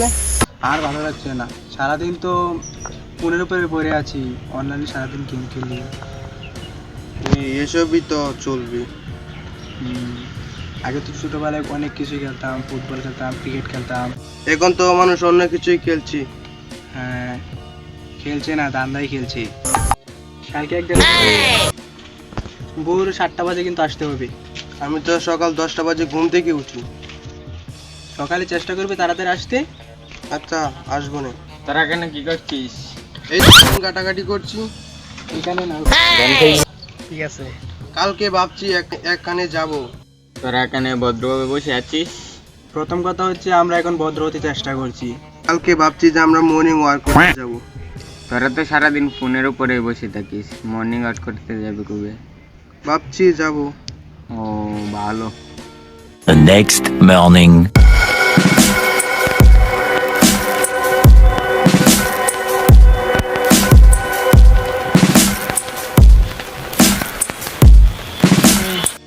লাগছে? আর ভালো লাগছে না, সারাদিন তো ফোনের উপরে পড়ে আছি, অনলাইনে সারাদিন গেম খেলি। এসবই তো চলবে। আগে তো ছোটবেলায় অনেক কিছু খেলতাম, ফুটবল খেলতাম, ক্রিকেট খেলতাম। এখন তো মানুষ অন্য কিছুই খেলছি। হ্যাঁ, খেলছে না, দান্দাই খেলছে। কালকে একদিন ভোর 7টা বাজে কিন্তু আসতে হবে। আমি তো সকাল 10টা বাজে ঘুম থেকে উঠি। সকালে চেষ্টা করবে তাড়াতাড়ি আসতে। আচ্ছা, আসবো না। তোরা কেন কি করছিস? এই তো ফোন কাটাকাটি করছি। এখানে না, ঠিক আছে। কালকে ভাবছি এক কানে যাব। তোরা এখানে ভদ্রভাবে বসে আছিস? প্রথম কথা হচ্ছে আমরা এখন ভদ্র হতে চেষ্টা করছি। কালকে ভাবছি যে আমরা মর্নিং ওয়াক করতে যাব। তোরা তো সারাদিন ফোনের উপরে বসে থাকিস, মর্নিং ওয়াক করতে যাবে কবে? ভাবছি যাব। ও ভালো। The next morning.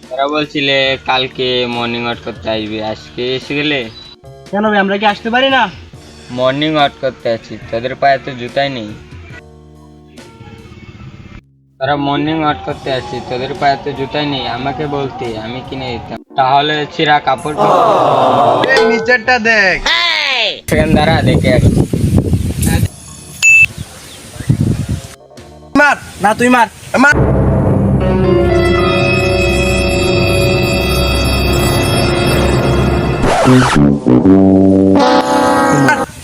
তোরা বলছিলে কালকে মর্নিং ওয়াক করতে আসবি, আজকে এসে গেলে? কেন ভাই, আমরা কি আসতে পারি না? মর্নিং ওয়াক করতে আছি, তোদের পায়ে তো জুতাই নেই। তোরা মর্নিং ওয়াক করতে আছি, তোদের পায়ে তো জুতাই নেই, আমাকে বলতে আমি কিনে দিতাম। তাহলে ছিঁড়া কাপড় এই নিচেরটা দেখ। সেখানে দাঁড়া, দেখে আসি। মার না, তুই মার। মার।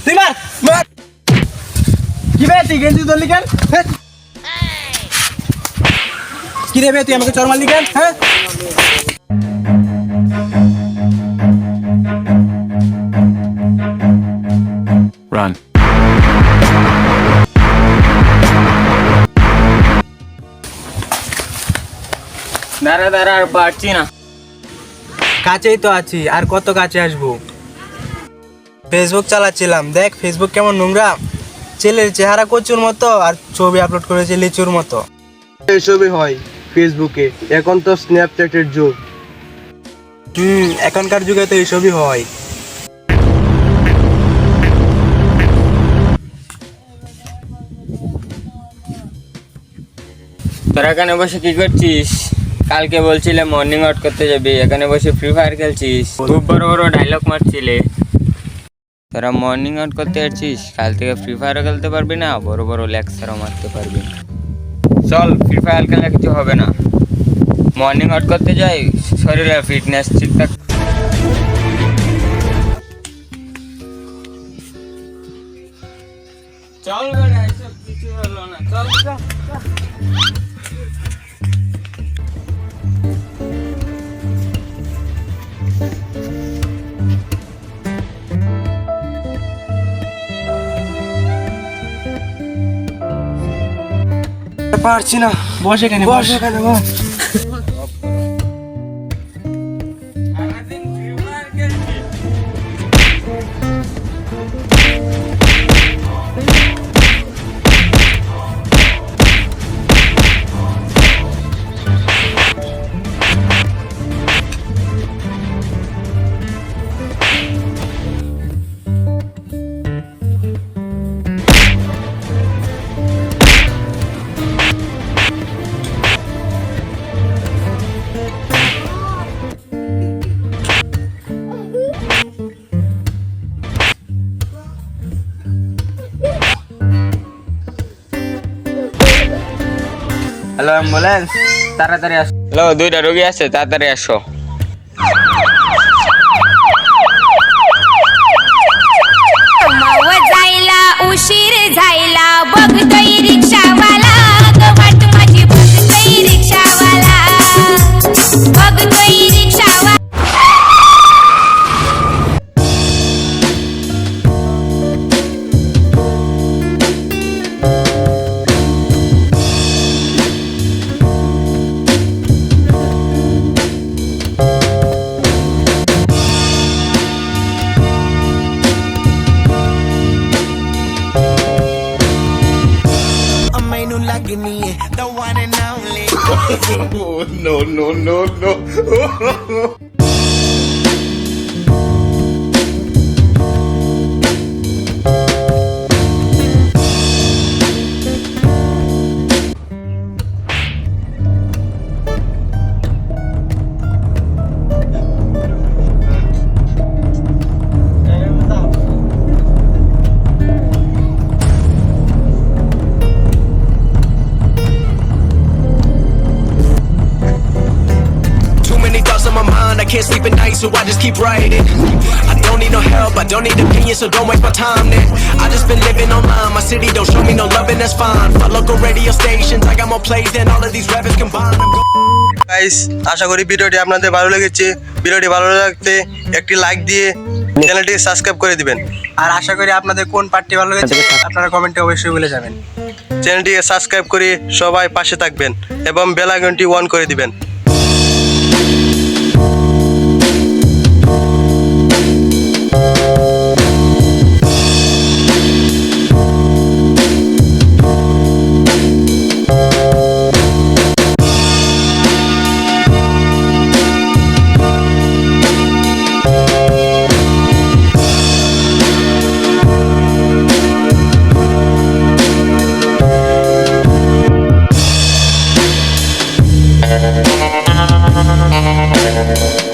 তুই মার। মার। কি বে, তুই গেঞ্জি ধরলি কেন? কি রে বে, তুই আমাকে চর মারলি কেন? হ্যাঁ, Run. দাঁড়া দাঁড়া, আর পারছি না। কাছেই তো আছি, আর কত কাছে আসবো? ফেসবুক চালাচ্ছিলাম, দেখ ফেসবুক কেমন নোংরা। ছেলের চেহারা কচুর মতো আর ছবি আপলোড করেছে লিচুর মতো। এসবই হয় ফেসবুকে, এখন তো স্ন্যাপচ্যাটের যুগ। এখনকার যুগে তো এইসবই হয়। তোরা এখানে বসে কি করছিস? কালকে বলছিলে মর্নিং ওয়াক করতে যাবি, এখানে বসে ফ্রি ফায়ার খেলছিস, খুব বড় বড় ডায়লগ মারছিলে। তোরা মর্নিং ওয়াক করতে যাচ্ছিস, কাল থেকে ফ্রি ফায়ারও খেলতে পারবি না, বড় বড় লেকচারও মারতে পারবি না। চল, ফ্রি ফায়ার খেলে কিছু হবে না। মর্নিং ওয়াক করতে যাই, শরীরে ফিটনেস ঠিকঠাক। চল বেটা, এসব কিছু হলো না, চল চল। পারছি না, বসে কেন? বসে কেন? সারাদিন ফ্রি ফায়ার খেলছিস? হ্যালো অ্যাম্বুলেন্স, তাড়াতাড়ি আসো। হ্যালো, 2টা রোগী আছে, তাড়াতাড়ি আসো। जायला उशीर झायला बघतोय रिक्षावाला वाट माझी बघतोय रिक्षावाला बघतोय रिक्षावाला the one and only. No, no, no, no. can't sleep at night, so I just keep writing. I don't need no help, I don't need opinions, so don't waste my time then. I just been living online, my city don't show me no love and that's fine. Fuck local radio stations, I got more plays than all of these rappers combined. Guys, আশা করি ভিডিওটি আপনাদের ভালো লেগেছে। ভিডিওটি ভালো লাগতে একটি লাইক দিয়ে চ্যানেলটি সাবস্ক্রাইব করে দিবেন। আর আশা করি আপনাদের কোন পার্টি ভালো লেগেছে আপনারা কমেন্টে অবশ্যই বলে যাবেন। চ্যানেলটিকে সাবস্ক্রাইব করে সবাই পাশে থাকবেন এবং বেল আইকনটি অন করে দিবেন। Thank you.